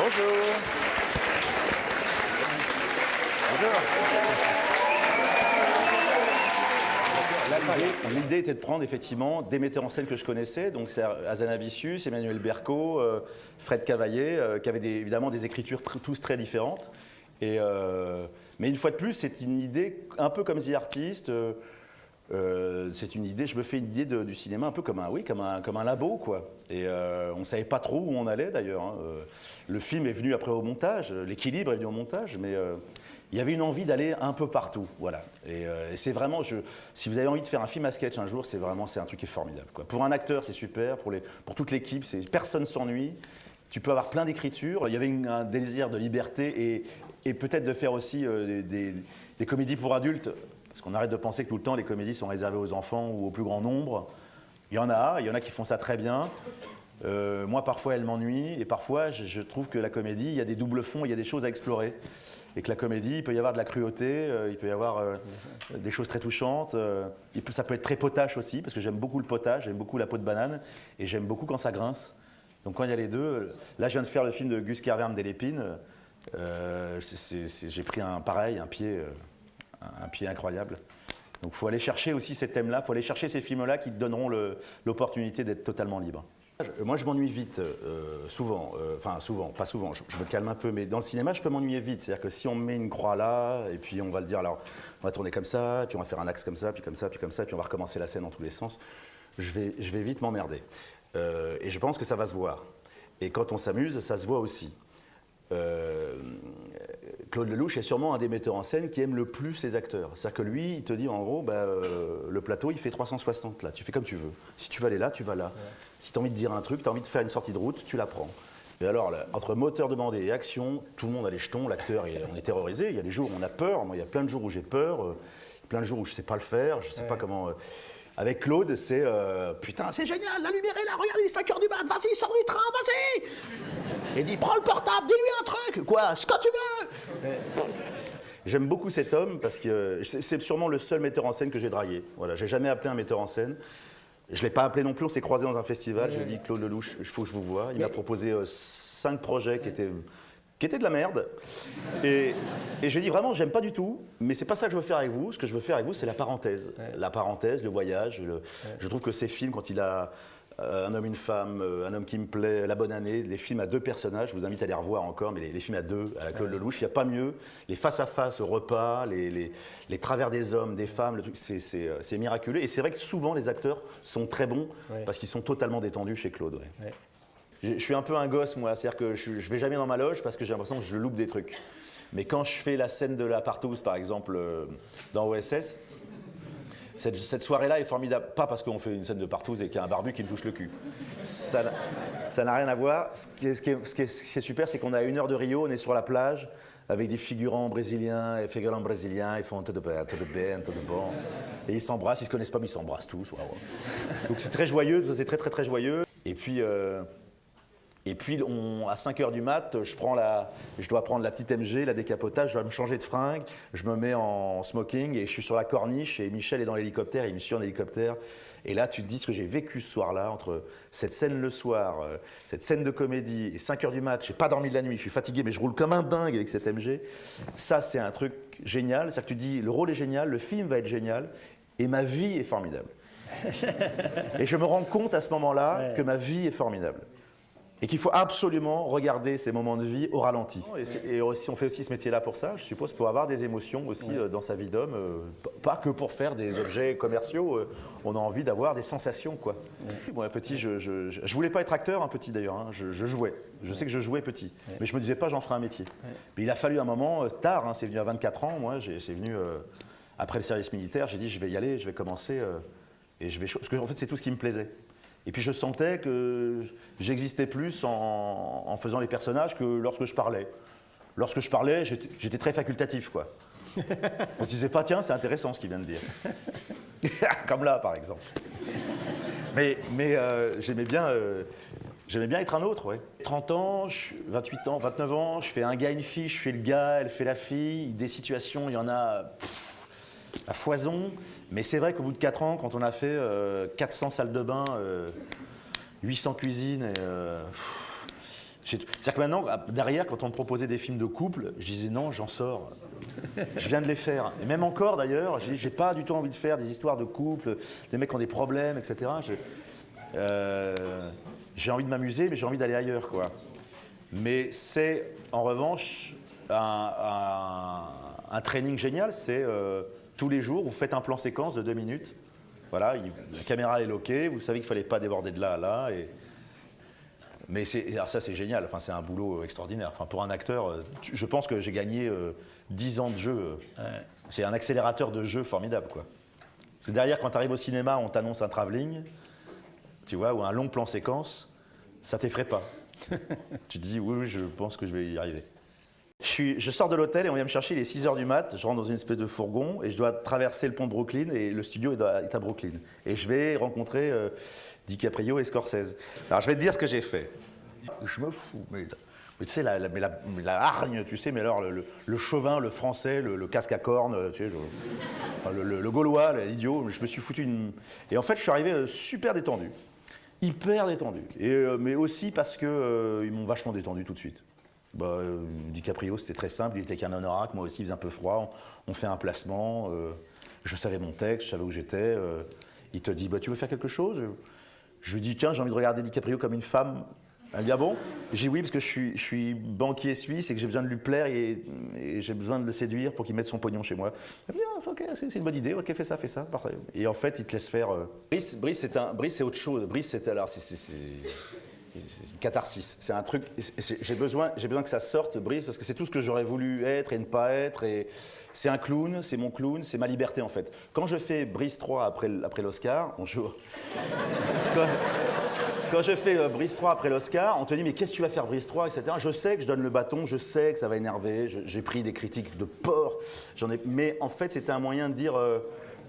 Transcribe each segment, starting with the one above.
Bonjour. L'idée était de prendre effectivement des metteurs en scène que je connaissais, donc c'est Hazanavicius, Emmanuel Berco, Fred Cavaillé, qui avaient évidemment des écritures tous très différentes. Mais une fois de plus, c'est une idée un peu comme The Artist. C'est une idée, je me fais une idée du cinéma un peu comme un labo, quoi. Et on ne savait pas trop où on allait d'ailleurs, hein. Le film est venu après au montage, l'équilibre est venu au montage, mais il y avait une envie d'aller un peu partout, voilà. Et c'est vraiment, si vous avez envie de faire un film à sketch un jour, c'est un truc qui est formidable, quoi. Pour un acteur, c'est super, pour toute l'équipe, personne s'ennuie. Tu peux avoir plein d'écritures. Il y avait un désir de liberté et peut-être de faire aussi des comédies pour adultes. Parce qu'on arrête de penser que tout le temps les comédies sont réservées aux enfants ou au plus grand nombre. Il y en a qui font ça très bien. Moi, parfois, elle m'ennuie. Et parfois, je trouve que la comédie, il y a des doubles fonds, il y a des choses à explorer. Et que la comédie, il peut y avoir de la cruauté, il peut y avoir des choses très touchantes. Ça peut être très potache aussi, parce que j'aime beaucoup le potage, j'aime beaucoup la peau de banane. Et j'aime beaucoup quand ça grince. Donc quand il y a les deux, là je viens de faire le film de Gus Kervern des Lépines, j'ai pris un pied incroyable. Donc il faut aller chercher aussi ces thèmes-là, il faut aller chercher ces films-là qui te donneront l'opportunité d'être totalement libre. Moi je m'ennuie vite, souvent, pas souvent, je me calme un peu, mais dans le cinéma je peux m'ennuyer vite. C'est-à-dire que si on me met une croix là, et puis on va le dire, alors on va tourner comme ça, puis on va faire un axe comme ça, puis comme ça, puis comme ça, puis on va recommencer la scène dans tous les sens, je vais vite m'emmerder. Et je pense que ça va se voir. Et quand on s'amuse, ça se voit aussi. Claude Lelouch est sûrement un des metteurs en scène qui aime le plus les acteurs. C'est-à-dire que lui, il te dit en gros, le plateau, il fait 360 là. Tu fais comme tu veux. Si tu veux aller là, tu vas là. Ouais. Si tu as envie de dire un truc, tu as envie de faire une sortie de route, tu la prends. Et alors, là, entre moteur demandé et action, tout le monde a les jetons, l'acteur, on est terrorisé. Il y a des jours où on a peur. Moi, il y a plein de jours où j'ai peur. Plein de jours où je ne sais pas le faire. Je ne sais pas comment... Avec Claude, c'est putain, c'est génial, la lumière est là, regarde, il est 5h du mat, vas-y, sors du train, vas-y. Et dit, prends le portable, dis-lui un truc, quoi, ce que tu veux. J'aime beaucoup cet homme parce que c'est sûrement le seul metteur en scène que j'ai dragué. Voilà, j'ai jamais appelé un metteur en scène. Je ne l'ai pas appelé non plus, on s'est croisés dans un festival, je lui ai dit, Claude Lelouch, il faut que je vous voie. Il m'a proposé 5 projets qui étaient de la merde. Et je lui ai dit vraiment, j'aime pas du tout, mais c'est pas ça que je veux faire avec vous. Ce que je veux faire avec vous, c'est la parenthèse. Ouais. La parenthèse, le voyage. Je trouve que ces films, quand il a un homme, une femme, un homme qui me plaît, La Bonne Année, les films à 2 personnages, je vous invite à les revoir encore, mais les films à 2, à la Claude Lelouch, il n'y a pas mieux. Les face-à-face au repas, les travers des hommes, des femmes, le truc, c'est miraculeux. Et c'est vrai que souvent, les acteurs sont très bons parce qu'ils sont totalement détendus chez Claude. Ouais. Je suis un peu un gosse, moi, c'est-à-dire que je vais jamais dans ma loge parce que j'ai l'impression que je loupe des trucs. Mais quand je fais la scène de la partouze, par exemple, dans OSS, cette soirée-là est formidable. Pas parce qu'on fait une scène de partouze et qu'il y a un barbu qui me touche le cul. Ça n'a rien à voir. Ce qui est super, c'est qu'on a 1 heure de Rio, on est sur la plage, avec des figurants brésiliens, ils font tout de bien, tout de bon. Et ils s'embrassent, ils se connaissent pas, mais ils s'embrassent tous. Wow. Donc c'est très joyeux, c'est très très très joyeux. Et puis à 5h du mat, je dois prendre la petite MG, la décapotage, je dois me changer de fringue, je me mets en smoking et je suis sur la corniche et Michel est dans l'hélicoptère, il me suit en hélicoptère. Et là, tu te dis ce que j'ai vécu ce soir-là, entre cette scène le soir, cette scène de comédie et 5h du mat, j'ai pas dormi de la nuit, je suis fatigué, mais je roule comme un dingue avec cette MG. Ça, c'est un truc génial, c'est-à-dire que tu te dis, le rôle est génial, le film va être génial et ma vie est formidable. Et je me rends compte à ce moment-là que ma vie est formidable. Et qu'il faut absolument regarder ces moments de vie au ralenti. Et aussi, on fait aussi ce métier-là pour ça, je suppose, pour avoir des émotions aussi dans sa vie d'homme. Pas que pour faire des objets commerciaux, on a envie d'avoir des sensations, quoi. Bon, petit, je voulais pas être acteur, petit d'ailleurs, hein, je jouais. Je sais que je jouais petit, mais je me disais pas j'en ferai un métier. Mais il a fallu un moment, tard, hein, c'est venu à 24 ans, moi, c'est venu après le service militaire, j'ai dit je vais y aller, je vais commencer, et je vais... Parce que en fait, c'est tout ce qui me plaisait. Et puis je sentais que j'existais plus en faisant les personnages que lorsque je parlais. Lorsque je parlais, j'étais très facultatif, quoi. On se disait pas, tiens, c'est intéressant ce qu'il vient de dire. Comme là, par exemple. Mais j'aimais bien être un autre, ouais. 30 ans, 28 ans, 29 ans, je fais un gars, une fille, je fais le gars, elle fait la fille. Des situations, il y en a à foison. Mais c'est vrai qu'au bout de 4 ans, quand on a fait 400 salles de bain, 800 cuisines, C'est-à-dire que maintenant, derrière, quand on me proposait des films de couple, je disais non, j'en sors. Je viens de les faire. Et même encore d'ailleurs, j'ai pas du tout envie de faire des histoires de couple, des mecs qui ont des problèmes, etc. J'ai envie de m'amuser, mais j'ai envie d'aller ailleurs, quoi. Mais c'est, en revanche, un training génial, c'est tous les jours, vous faites un plan séquence de 2 minutes. Voilà, la caméra est loquée, vous savez qu'il ne fallait pas déborder de là à là. Mais alors ça, c'est génial, enfin, c'est un boulot extraordinaire. Enfin, pour un acteur, je pense que j'ai gagné 10 ans de jeu. C'est un accélérateur de jeu formidable, quoi. Parce que derrière, quand tu arrives au cinéma, on t'annonce un travelling, tu vois, ou un long plan séquence, ça t'effraie pas. Tu te dis, oui, je pense que je vais y arriver. Je sors de l'hôtel et on vient me chercher, il est 6h du mat, je rentre dans une espèce de fourgon et je dois traverser le pont de Brooklyn et le studio est à Brooklyn. Et je vais rencontrer DiCaprio et Scorsese. Alors je vais te dire ce que j'ai fait. Je me fous, mais tu sais, la hargne, tu sais, mais alors le chauvin, le français, le casque à cornes, tu sais, le gaulois, l'idiot, je me suis foutu une... Et en fait, je suis arrivé super détendu, hyper détendu. Mais aussi parce qu'ils m'ont vachement détendu tout de suite. DiCaprio, c'était très simple, il était qu'un honorac, moi aussi il faisait un peu froid, on fait un placement, je savais mon texte, je savais où j'étais, il te dit, tu veux faire quelque chose? Je lui dis, tiens, j'ai envie de regarder DiCaprio comme une femme. Elle dit, ah bon? J'ai dit oui, parce que je suis banquier suisse et que j'ai besoin de lui plaire et j'ai besoin de le séduire pour qu'il mette son pognon chez moi. Elle me dit, ah, ok, c'est une bonne idée, ok, fais ça, parfait. Et en fait, il te laisse faire... Brice, c'est autre chose. Brice, c'est une catharsis, c'est un truc, j'ai besoin que ça sorte, Brice, parce que c'est tout ce que j'aurais voulu être et ne pas être, et c'est un clown, c'est mon clown, c'est ma liberté en fait. Quand je fais Brice 3 après l'Oscar, bonjour, quand je fais Brice 3 après l'Oscar, on te dit mais qu'est-ce que tu vas faire Brice 3, etc. Je sais que je donne le bâton, je sais que ça va énerver, j'ai pris des critiques de porc, mais en fait c'était un moyen de dire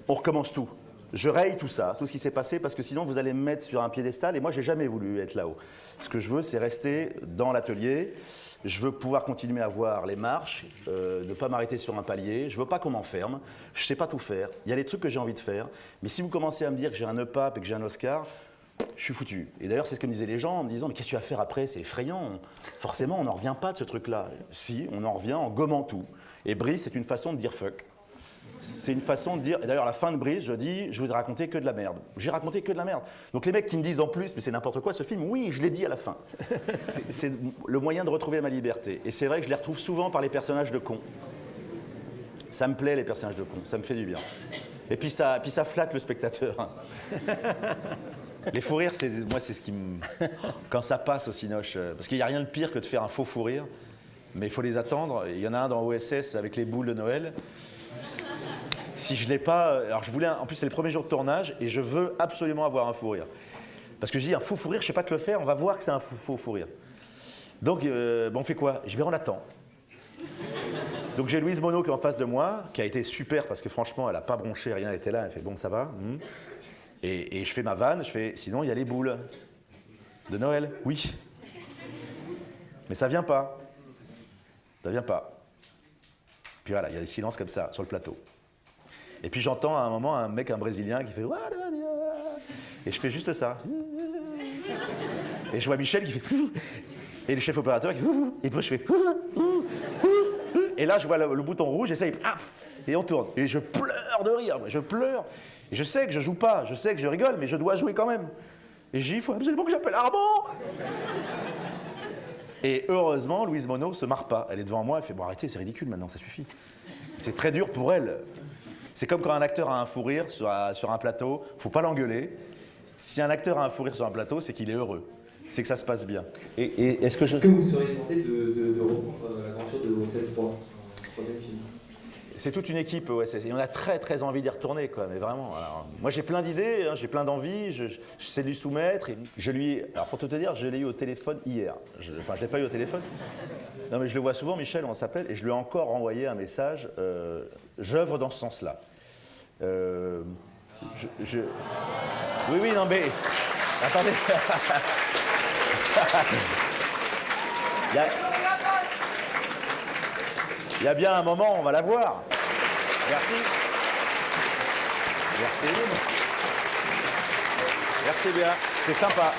on recommence tout. Je raye tout ça, tout ce qui s'est passé, parce que sinon vous allez me mettre sur un piédestal et moi j'ai jamais voulu être là-haut. Ce que je veux, c'est rester dans l'atelier. Je veux pouvoir continuer à voir les marches, ne pas m'arrêter sur un palier. Je veux pas qu'on m'enferme. Je sais pas tout faire. Il y a des trucs que j'ai envie de faire. Mais si vous commencez à me dire que j'ai un EPAP et que j'ai un Oscar, je suis foutu. Et d'ailleurs, c'est ce que me disaient les gens en me disant mais qu'est-ce que tu vas faire après? C'est effrayant. Forcément, on n'en revient pas de ce truc-là. Si, on en revient en gommant tout. Et Brice, c'est une façon de dire fuck. C'est une façon de dire, et d'ailleurs à la fin de Brice, je dis, je vous ai raconté que de la merde. J'ai raconté que de la merde. Donc les mecs qui me disent en plus, mais c'est n'importe quoi ce film, oui, je l'ai dit à la fin. C'est le moyen de retrouver ma liberté. Et c'est vrai que je les retrouve souvent par les personnages de cons. Ça me plaît les personnages de cons, ça me fait du bien. Et puis ça flatte le spectateur. Les fous rires, moi c'est ce qui me... Quand ça passe au cinoche, parce qu'il n'y a rien de pire que de faire un faux fou rire, mais il faut les attendre. Il y en a un dans OSS avec les boules de Noël. Si je l'ai pas, alors je voulais, en plus c'est le premier jour de tournage et je veux absolument avoir un fou rire. Parce que je dis un fou rire, je sais pas te le faire, on va voir que c'est un fou rire. Donc on fait quoi? Je dis on attend. Donc j'ai Louise Monod qui est en face de moi, qui a été super parce que franchement elle a pas bronché, rien, elle était là, elle fait bon ça va. Et je fais ma vanne, je fais sinon il y a les boules de Noël, oui. Mais ça vient pas. Ça vient pas. Puis voilà, il y a des silences comme ça sur le plateau. Et puis j'entends à un moment un mec, un Brésilien qui fait... Et je fais juste ça. Et je vois Michel qui fait... Et le chef opérateur qui fait... Et puis je fais... Et là je vois le bouton rouge, j'essaye... Et on tourne. Et je pleure de rire, je pleure. Et je sais que je joue pas, je sais que je rigole, mais je dois jouer quand même. Et j'ai dit, il faut absolument que j'appelle Armand. Et heureusement, Louise Monod se marre pas. Elle est devant moi, elle fait bon arrêtez, c'est ridicule maintenant, ça suffit. C'est très dur pour elle. C'est comme quand un acteur a un fou rire sur un plateau, faut pas l'engueuler. Si un acteur a un fou rire sur un plateau, c'est qu'il est heureux, c'est que ça se passe bien. Et est-ce que vous seriez tenté de reprendre l'aventure de OSS 3, troisième film? C'est toute une équipe OSS et on a très très envie d'y retourner quoi, mais vraiment. Alors, moi j'ai plein d'idées, hein, j'ai plein d'envies, je sais lui soumettre. Et alors pour tout te dire, je l'ai eu au téléphone hier. Je l'ai pas eu au téléphone. Non mais je le vois souvent, Michel, on s'appelle, et je lui ai encore envoyé un message. J'œuvre dans ce sens-là. Oui, non mais attendez. Il y a bien un moment, on va la voir. Merci. Merci. Merci bien, c'est sympa.